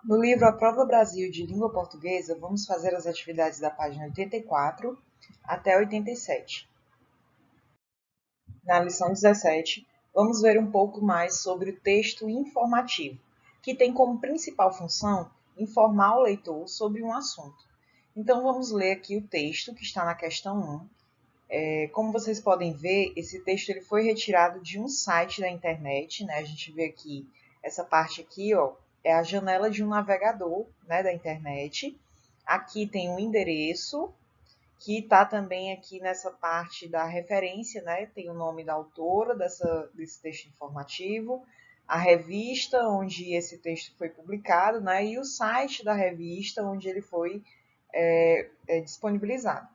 No livro A Prova Brasil de Língua Portuguesa, vamos fazer as atividades da página 84 até 87. Na lição 17, vamos ver um pouco mais sobre o texto informativo, que tem como principal função informar o leitor sobre um assunto. Então, vamos ler aqui o texto que está na questão 1. Como vocês podem ver, esse texto ele foi retirado de um site da internet, né? A gente vê aqui, essa parte aqui, ó, é a janela de um navegador, né, da internet. Aqui tem um endereço, que está também aqui nessa parte da referência, né? Tem o nome da autora desse texto informativo, a revista onde esse texto foi publicado, né? E o site da revista onde ele foi disponibilizado.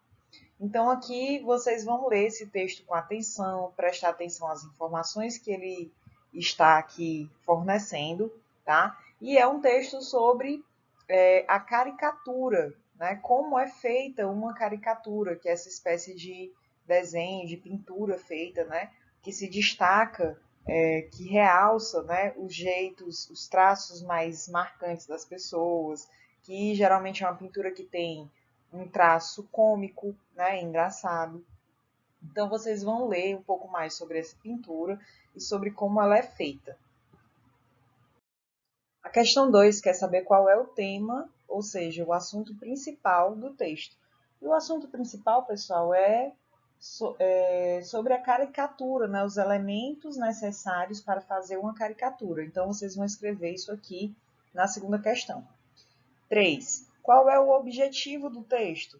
Então, aqui vocês vão ler esse texto com atenção, prestar atenção às informações que ele está aqui fornecendo, tá? E é um texto sobre a caricatura, né? Como é feita uma caricatura, que é essa espécie de desenho, de pintura feita, né? Que se destaca, que realça, né? Os jeitos, os traços mais marcantes das pessoas, que geralmente é uma pintura que tem um traço cômico, né, engraçado. Então vocês vão ler um pouco mais sobre essa pintura e sobre como ela é feita. A questão 2 quer saber qual é o tema, ou seja, o assunto principal do texto. E o assunto principal, pessoal, é sobre a caricatura, né, os elementos necessários para fazer uma caricatura. Então vocês vão escrever isso aqui na segunda questão. 3. Qual é o objetivo do texto?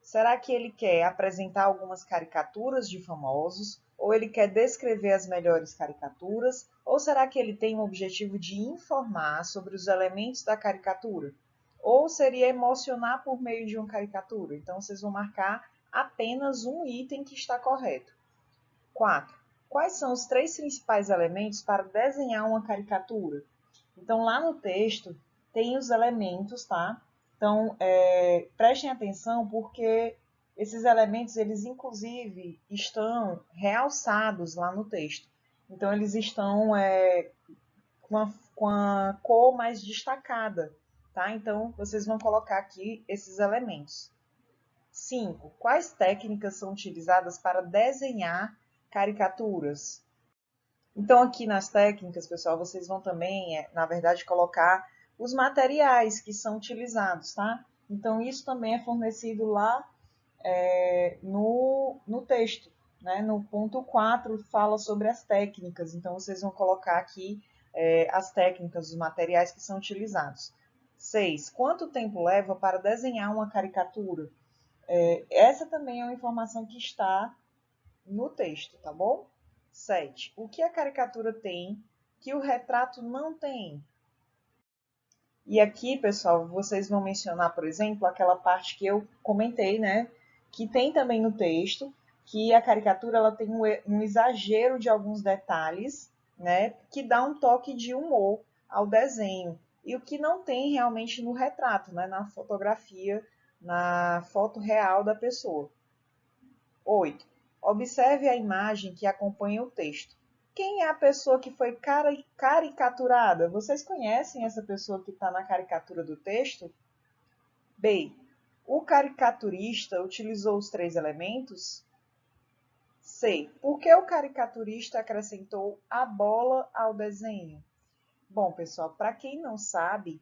Será que ele quer apresentar algumas caricaturas de famosos? Ou ele quer descrever as melhores caricaturas? Ou será que ele tem o objetivo de informar sobre os elementos da caricatura? Ou seria emocionar por meio de uma caricatura? Então, vocês vão marcar apenas um item que está correto. 4. Quais são os três principais elementos para desenhar uma caricatura? Então, lá no texto, tem os elementos, tá? Então, prestem atenção porque esses elementos, eles inclusive estão realçados lá no texto. Então, eles estão com a cor mais destacada, tá? Então, vocês vão colocar aqui esses elementos. 5. Quais técnicas são utilizadas para desenhar caricaturas? Então, aqui nas técnicas, pessoal, vocês vão também, na verdade, colocar os materiais que são utilizados, tá? Então, isso também é fornecido lá no texto, né? No ponto 4 fala sobre as técnicas, então vocês vão colocar aqui as técnicas, os materiais que são utilizados. 6. Quanto tempo leva para desenhar uma caricatura? Essa também é uma informação que está no texto, tá bom? 7. O que a caricatura tem que o retrato não tem? E aqui, pessoal, vocês vão mencionar, por exemplo, aquela parte que eu comentei, né? Que tem também no texto, que a caricatura ela tem um exagero de alguns detalhes, né? Que dá um toque de humor ao desenho. E o que não tem realmente no retrato, né? Na fotografia, na foto real da pessoa. 8. Observe a imagem que acompanha o texto. Quem é a pessoa que foi caricaturada? Vocês conhecem essa pessoa que está na caricatura do texto? B. O caricaturista utilizou os três elementos? C. Por que o caricaturista acrescentou a bola ao desenho? Bom, pessoal, para quem não sabe,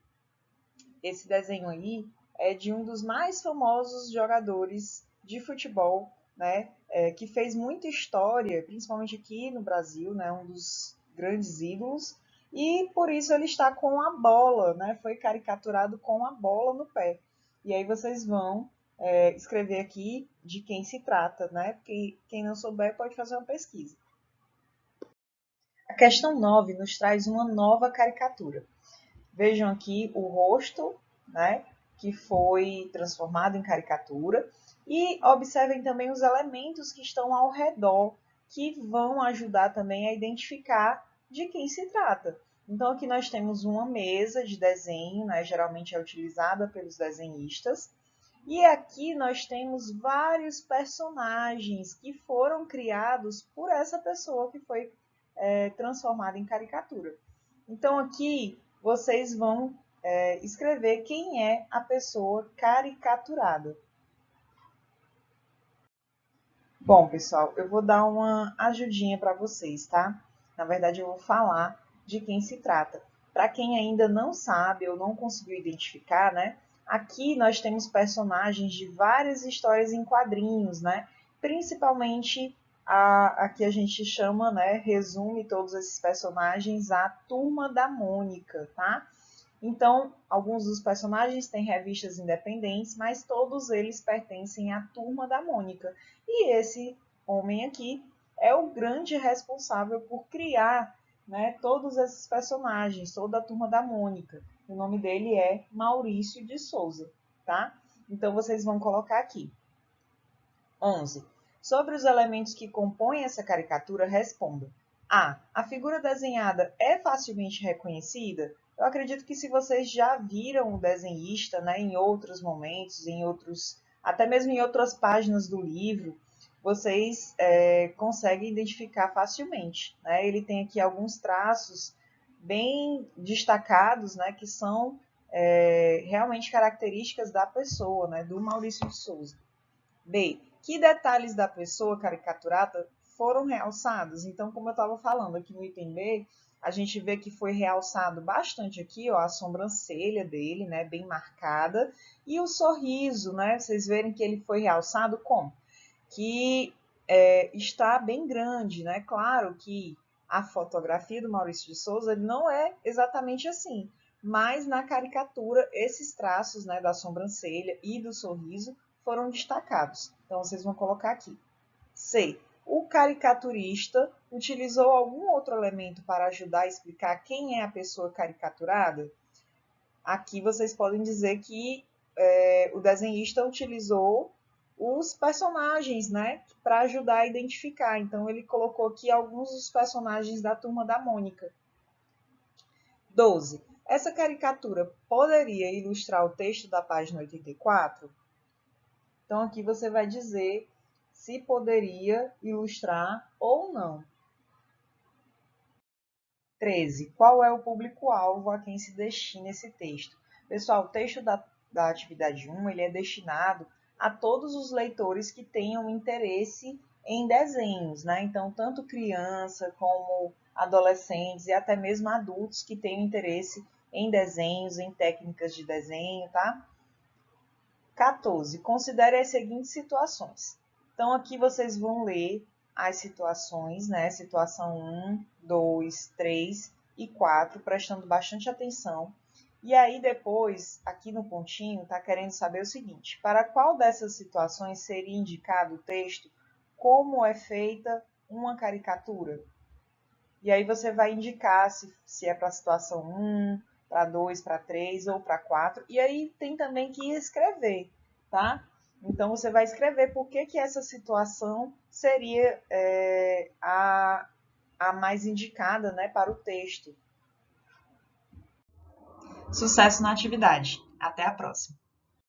esse desenho aí é de um dos mais famosos jogadores de futebol, né? Que fez muita história, principalmente aqui no Brasil, né? Um dos grandes ídolos. E por isso ele está com a bola, né? Foi caricaturado com a bola no pé. E aí vocês vão escrever aqui de quem se trata, né? Porque quem não souber pode fazer uma pesquisa. A questão 9 nos traz uma nova caricatura. Vejam aqui o rosto, né, que foi transformado em caricatura. E observem também os elementos que estão ao redor, que vão ajudar também a identificar de quem se trata. Então, aqui nós temos uma mesa de desenho, né, geralmente é utilizada pelos desenhistas. E aqui nós temos vários personagens que foram criados por essa pessoa que foi transformada em caricatura. Então, aqui vocês vão escrever quem é a pessoa caricaturada. Bom, pessoal, eu vou dar uma ajudinha para vocês, tá? Na verdade, eu vou falar de quem se trata. Para quem ainda não sabe ou não conseguiu identificar, né? Aqui nós temos personagens de várias histórias em quadrinhos, né? Principalmente a que a gente chama, né? Resume todos esses personagens a Turma da Mônica, tá? Então, alguns dos personagens têm revistas independentes, mas todos eles pertencem à Turma da Mônica. E esse homem aqui é o grande responsável por criar, né, todos esses personagens, toda a Turma da Mônica. O nome dele é Maurício de Souza, tá? Então, vocês vão colocar aqui. 11. Sobre os elementos que compõem essa caricatura, responda. A. A figura desenhada é facilmente reconhecida? Eu acredito que se vocês já viram o desenhista, né, em outros momentos, até mesmo em outras páginas do livro, vocês conseguem identificar facilmente, né? Ele tem aqui alguns traços bem destacados, né, que são realmente características da pessoa, né, do Maurício de Souza. B. Que detalhes da pessoa caricaturada foram realçados? Então, como eu estava falando aqui no item B, a gente vê que foi realçado bastante aqui, ó, a sobrancelha dele, né, bem marcada, e o sorriso, né, vocês verem que ele foi realçado como? Que está bem grande, né? Claro que a fotografia do Maurício de Souza ele não é exatamente assim, mas na caricatura esses traços, né, da sobrancelha e do sorriso foram destacados. Então, vocês vão colocar aqui. C. O caricaturista utilizou algum outro elemento para ajudar a explicar quem é a pessoa caricaturada? Aqui vocês podem dizer que o desenhista utilizou os personagens, né, para ajudar a identificar. Então, ele colocou aqui alguns dos personagens da Turma da Mônica. 12. Essa caricatura poderia ilustrar o texto da página 84? Então, aqui você vai dizer se poderia ilustrar ou não. 13. Qual é o público-alvo a quem se destina esse texto? Pessoal, o texto da atividade 1 ele é destinado a todos os leitores que tenham interesse em desenhos, né? Então, tanto criança como adolescentes e até mesmo adultos que tenham interesse em desenhos, em técnicas de desenho, tá? 14. Considere as seguintes situações. Então, aqui vocês vão ler as situações, né? Situação 1, 2, 3 e 4, prestando bastante atenção. E aí, depois, aqui no pontinho, está querendo saber o seguinte: para qual dessas situações seria indicado o texto como é feita uma caricatura? E aí você vai indicar se é para a situação 1, para 2, para 3 ou para 4. E aí tem também que escrever, tá? Então você vai escrever por que essa situação seria a mais indicada, né, para o texto. Sucesso na atividade. Até a próxima!